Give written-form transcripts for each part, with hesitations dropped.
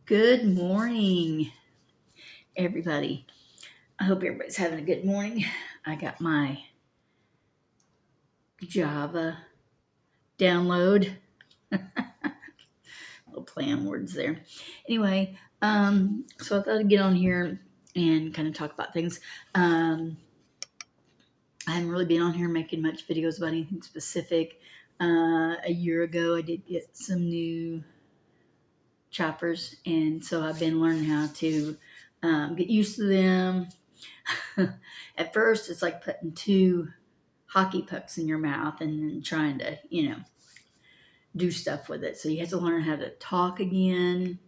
Good morning, everybody. I hope everybody's having a good morning. I got my Java download. Little play on words there. Anyway, so I thought I'd get on here and kind of talk about things. I haven't really been on here making much videos about anything specific. A year ago, I did get some new choppers, and so I've been learning how to get used to them. At first, it's like putting two hockey pucks in your mouth and then trying to, do stuff with it. So you have to learn how to talk again.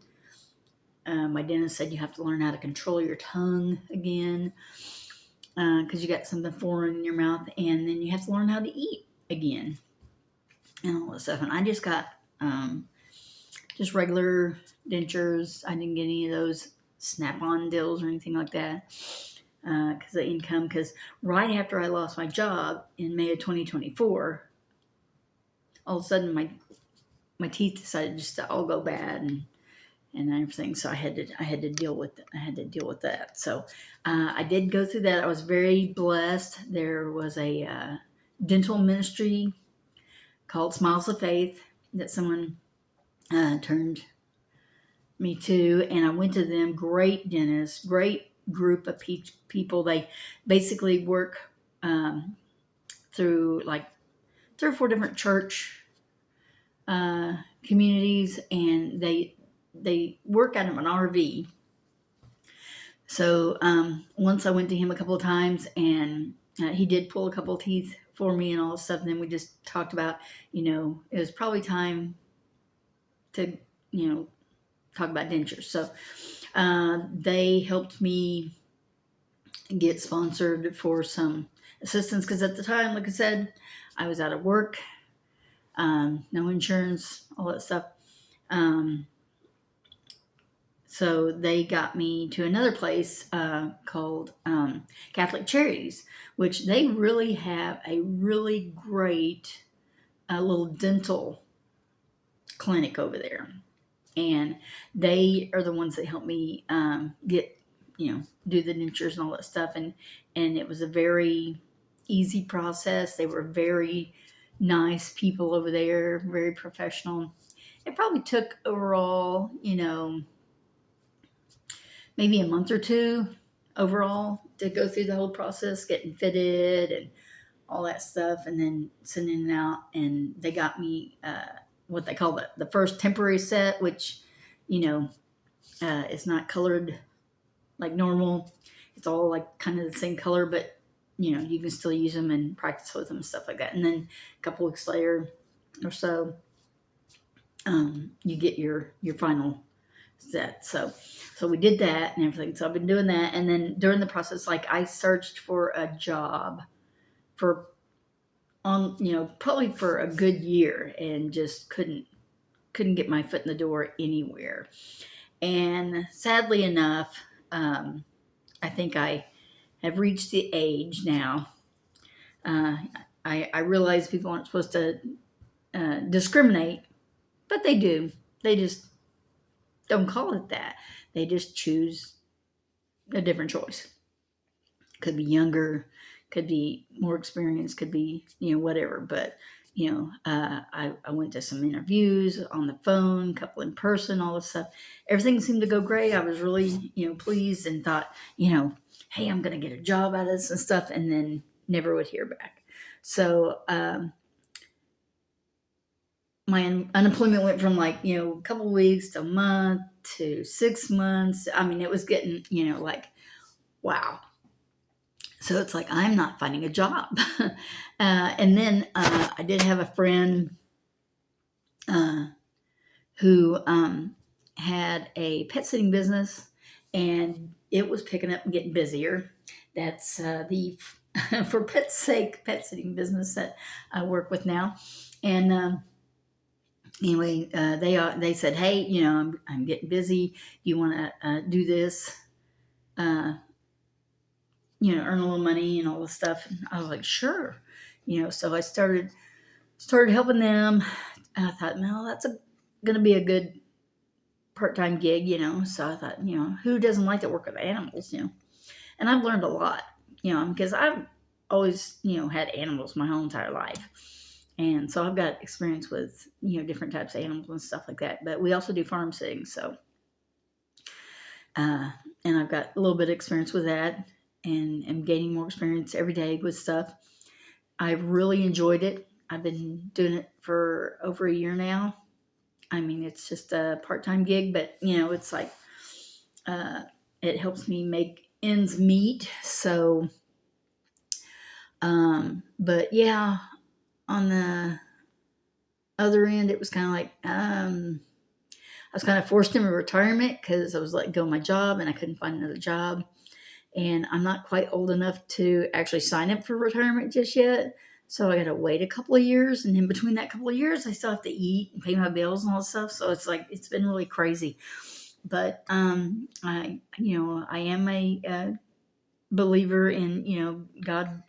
My dentist said you have to learn how to control your tongue again because you got something foreign in your mouth, and then you have to learn how to eat again and all that stuff. And I just got just regular dentures. I didn't get any of those snap-on deals or anything like that because of income. Because right after I lost my job in May of 2024, all of a sudden my teeth decided just to all go bad and everything. So I had to deal with it. I had to deal with that. So I did go through that. I was very blessed. There was a dental ministry called Smiles of Faith that someone turned me to, and I went to them. Great dentists, great group of people. They basically work through like 3 or 4 different church communities, and they work out of an RV. So once I went to him a couple of times, and he did pull a couple of teeth for me and all this stuff. And then we just talked about, it was probably time to, talk about dentures. So they helped me get sponsored for some assistance because at the time, like I said, I was out of work, no insurance, all that stuff. So they got me to another place called Catholic Charities, which they really have a really great little dental clinic over there. And they are the ones that helped me get, do the dentures and all that stuff. And it was a very easy process. They were very nice people over there, very professional. It probably took overall, maybe a month or 2 overall to go through the whole process, getting fitted and all that stuff, and then sending it out. And they got me what they call the first temporary set, which, it's not colored like normal. It's all like kind of the same color, but, you can still use them and practice with them and stuff like that. And then a couple weeks later or so, you get your final set. So we did that and everything. So I've been doing that. And then during the process, like I searched for a job probably for a good year and just couldn't get my foot in the door anywhere. And sadly enough, I think I have reached the age now. I realize people aren't supposed to discriminate, but they do. They just don't call it that. They just choose a different choice. Could be younger, could be more experienced, could be, whatever. But, I went to some interviews on the phone, a couple in person, all this stuff. Everything seemed to go great. I was really, pleased and thought, hey, I'm going to get a job out of this and stuff, and then never would hear back. So my unemployment went from like, a couple of weeks to a month to 6 months. I mean, it was getting, like, wow. So it's like, I'm not finding a job. And then I did have a friend who had a pet sitting business, and it was picking up and getting busier. That's the For Pet's Sake pet sitting business that I work with now. And anyway, they said, hey, I'm getting busy. You want to do this? Earn a little money and all this stuff. And I was like, sure. So I started helping them. And I thought, no, that's going to be a good part-time gig, so I thought, who doesn't like to work with animals, and I've learned a lot, because I've always, had animals my whole entire life. And so I've got experience with, different types of animals and stuff like that. But we also do farm sitting. So, uh, and I've got a little bit of experience with that and am gaining more experience every day with stuff. I've really enjoyed it. I've been doing it for over a year now. I mean, it's just a part-time gig, but it's like, uh, it helps me make ends meet. So, but yeah, on the other end, it was kind of like, I was kind of forced into retirement because I was let go of my job and I couldn't find another job. And I'm not quite old enough to actually sign up for retirement just yet. So I got to wait a couple of years. And in between that couple of years, I still have to eat and pay my bills and all that stuff. So it's like, it's been really crazy. But I am a believer in, God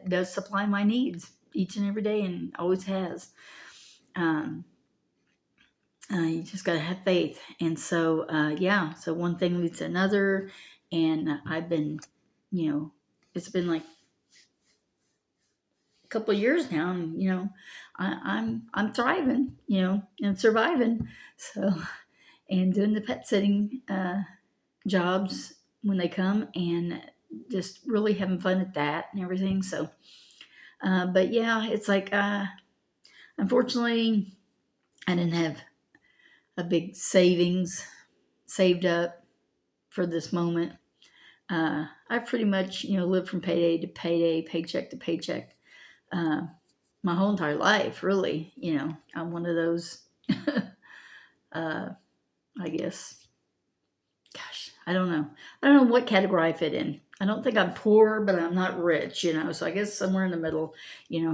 does supply my needs each and every day and always has. You just got to have faith. And so, so one thing leads to another. And I've been, it's been like a couple of years now, and, I'm thriving, and surviving. So, and doing the pet sitting jobs when they come and just really having fun at that and everything. So, but yeah, it's like, unfortunately, I didn't have a big savings saved up for this moment. I pretty much, lived from payday to payday, paycheck to paycheck, my whole entire life, really. I'm one of those, I guess, gosh, I don't know. I don't know what category I fit in. I don't think I'm poor, but I'm not rich, so I guess somewhere in the middle.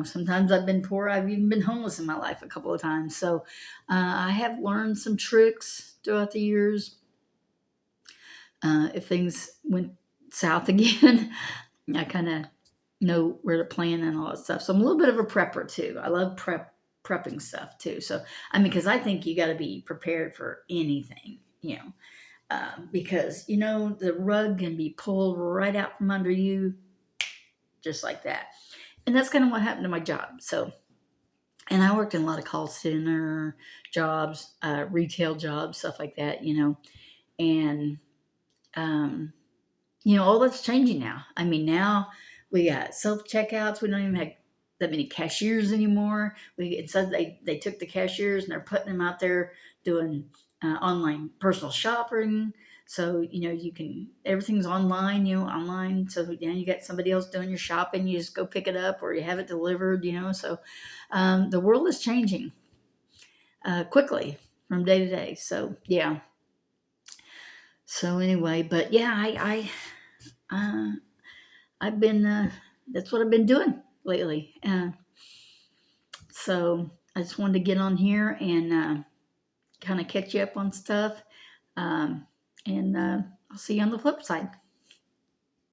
Sometimes I've been poor. I've even been homeless in my life a couple of times. So I have learned some tricks throughout the years. If things went south again, I kind of know where to plan and all that stuff. So I'm a little bit of a prepper too. I love prepping stuff too. So because I think you got to be prepared for anything, because the rug can be pulled right out from under you, just like that. And that's kind of what happened to my job. So, and I worked in a lot of call center jobs, retail jobs, stuff like that, and all that's changing now. I mean, now we got self checkouts. We don't even have that many cashiers anymore. Instead they took the cashiers and they're putting them out there doing online personal shopping. So you can, everything's online. Online. So you got somebody else doing your shopping. You just go pick it up or you have it delivered. So the world is changing quickly from day to day. So yeah. So anyway, but yeah, I've been, that's what I've been doing lately. So I just wanted to get on here and kind of catch you up on stuff. And I'll see you on the flip side.